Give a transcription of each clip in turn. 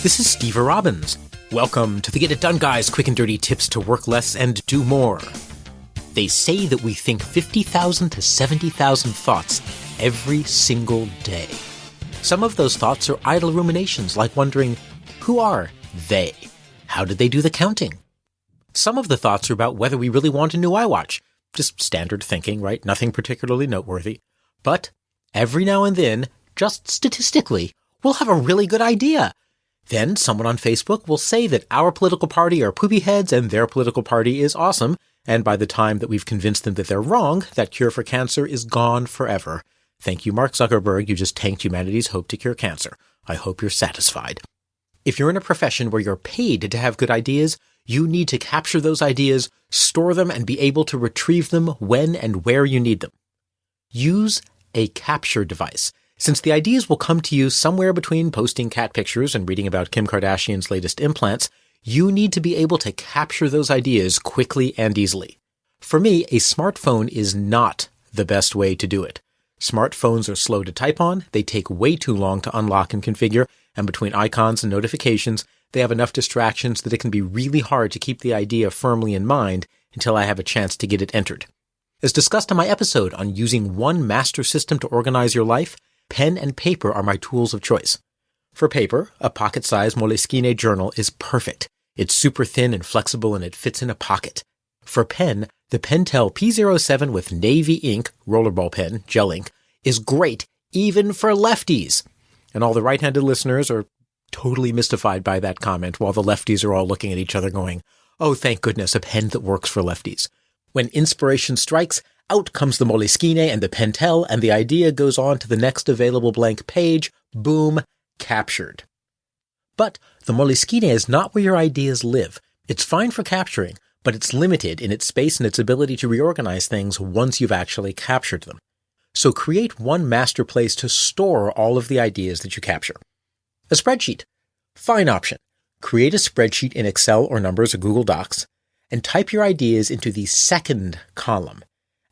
This is Steve Robbins. Welcome to the Get It Done Guys quick and dirty tips to work less and do more. They say that we think 50,000 to 70,000 thoughts every single day. Some of those thoughts are idle ruminations, like wondering, who are they? How did they do the counting? Some of the thoughts are about whether we really want a new iWatch. Just standard thinking, right? Nothing particularly noteworthy. But every now and then, just statistically, we'll have a really good idea. Then someone on Facebook will say that our political party are poopy heads and their political party is awesome, and by the time that we've convinced them that they're wrong, that cure for cancer is gone forever. Thank you, Mark Zuckerberg. You just tanked humanity's hope to cure cancer. I hope you're satisfied. If you're in a profession where you're paid to have good ideas, you need to capture those ideas, store them, and be able to retrieve them when and where you need them. Use a capture device. Since the ideas will come to you somewhere between posting cat pictures and reading about Kim Kardashian's latest implants, you need to be able to capture those ideas quickly and easily. For me, a smartphone is not the best way to do it. Smartphones are slow to type on, they take way too long to unlock and configure, and between icons and notifications, they have enough distractions that it can be really hard to keep the idea firmly in mind until I have a chance to get it entered. As discussed in my episode on using one master system to organize your life, pen and paper are my tools of choice. For paper, a pocket-sized Moleskine journal is perfect. It's super thin and flexible and it fits in a pocket. For pen, the Pentel P07 with navy ink, rollerball pen, gel ink, is great even for lefties. And all the right-handed listeners are totally mystified by that comment, while the lefties are all looking at each other going, oh, thank goodness, a pen that works for lefties. When inspiration strikes, out comes the Moleskine and the Pentel, and the idea goes on to the next available blank page. Boom, captured. But the Moleskine is not where your ideas live. It's fine for capturing, but it's limited in its space and its ability to reorganize things once you've actually captured them. So create one master place to store all of the ideas that you capture. A spreadsheet. Fine option. Create a spreadsheet in Excel or Numbers or Google Docs, and type your ideas into the second column.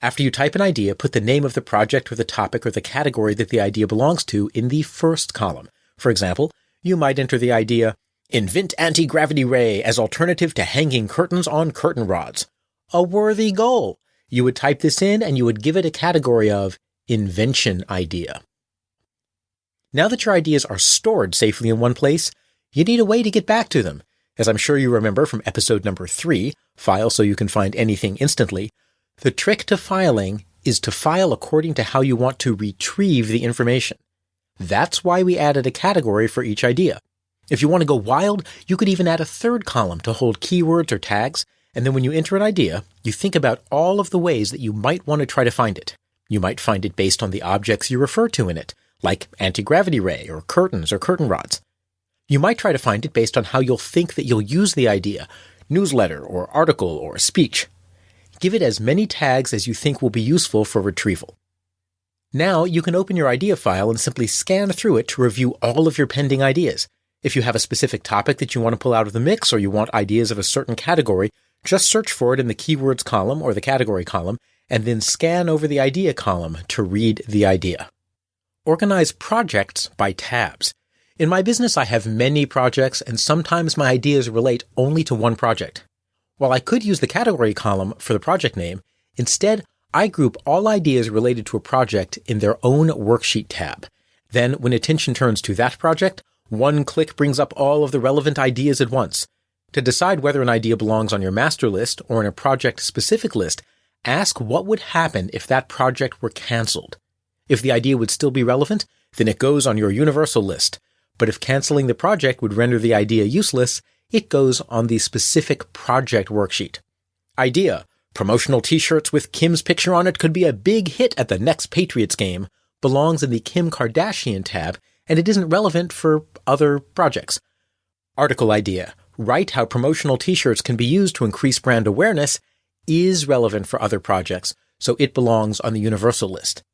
After you type an idea, put the name of the project or the topic or the category that the idea belongs to in the first column. For example, you might enter the idea, invent anti-gravity ray as alternative to hanging curtains on curtain rods. A worthy goal. You would type this in and you would give it a category of invention idea. Now that your ideas are stored safely in one place, you need a way to get back to them. As I'm sure you remember from episode number 3, File so you can find anything instantly, the trick to filing is to file according to how you want to retrieve the information. That's why we added a category for each idea. If you want to go wild, you could even add a third column to hold keywords or tags, and then when you enter an idea, you think about all of the ways that you might want to try to find it. You might find it based on the objects you refer to in it, like anti-gravity ray or curtains or curtain rods. You might try to find it based on how you'll think that you'll use the idea, newsletter or article or speech. Give it as many tags as you think will be useful for retrieval. Now you can open your idea file and simply scan through it to review all of your pending ideas. If you have a specific topic that you want to pull out of the mix or you want ideas of a certain category, just search for it in the keywords column or the category column and then scan over the idea column to read the idea. Organize projects by tabs. In my business, I have many projects and sometimes my ideas relate only to one project. While I could use the category column for the project name, instead, I group all ideas related to a project in their own worksheet tab. Then, when attention turns to that project, one click brings up all of the relevant ideas at once. To decide whether an idea belongs on your master list or in a project-specific list, ask what would happen if that project were canceled. If the idea would still be relevant, then it goes on your universal list. But if canceling the project would render the idea useless, it goes on the specific project worksheet. Idea: promotional t-shirts with Kim's picture on it could be a big hit at the next Patriots game, belongs in the Kim Kardashian tab, and it isn't relevant for other projects. Article idea: write how promotional t-shirts can be used to increase brand awareness, is relevant for other projects, so it belongs on the universal list.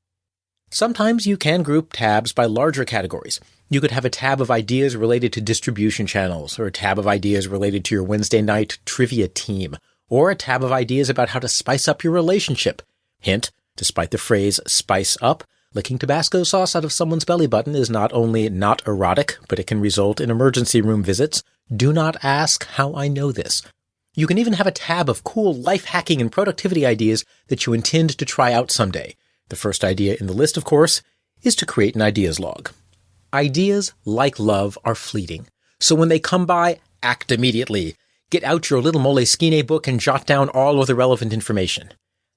Sometimes you can group tabs by larger categories. You could have a tab of ideas related to distribution channels, or a tab of ideas related to your Wednesday night trivia team, or a tab of ideas about how to spice up your relationship. Hint, despite the phrase spice up, Licking Tabasco sauce out of someone's belly button is not only not erotic, but it can result in emergency room visits. Do not ask how I know this. You can even have a tab of cool life hacking and productivity ideas that you intend to try out someday. The first idea in the list, of course, is to create an ideas log. Ideas, like love, are fleeting. So when they come by, act immediately. Get out your little Moleskine book and jot down all of the relevant information.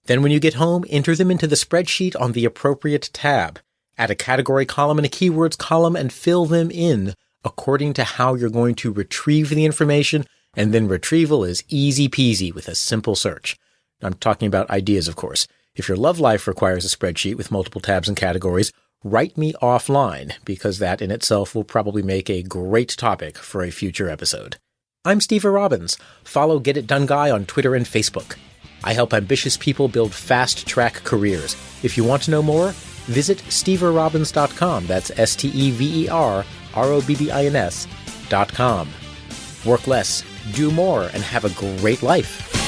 Then when you get home, enter them into the spreadsheet on the appropriate tab. Add a category column and a keywords column and fill them in according to how you're going to retrieve the information, and then retrieval is easy peasy with a simple search. I'm talking about ideas, of course. If your love life requires a spreadsheet with multiple tabs and categories, write me offline, because that in itself will probably make a great topic for a future episode. I'm Steve Robbins. Follow Get It Done Guy on Twitter and Facebook. I help ambitious people build fast-track careers. If you want to know more, visit steverobbins.com. That's STEVERROBBINS.com. Work less, do more, and have a great life.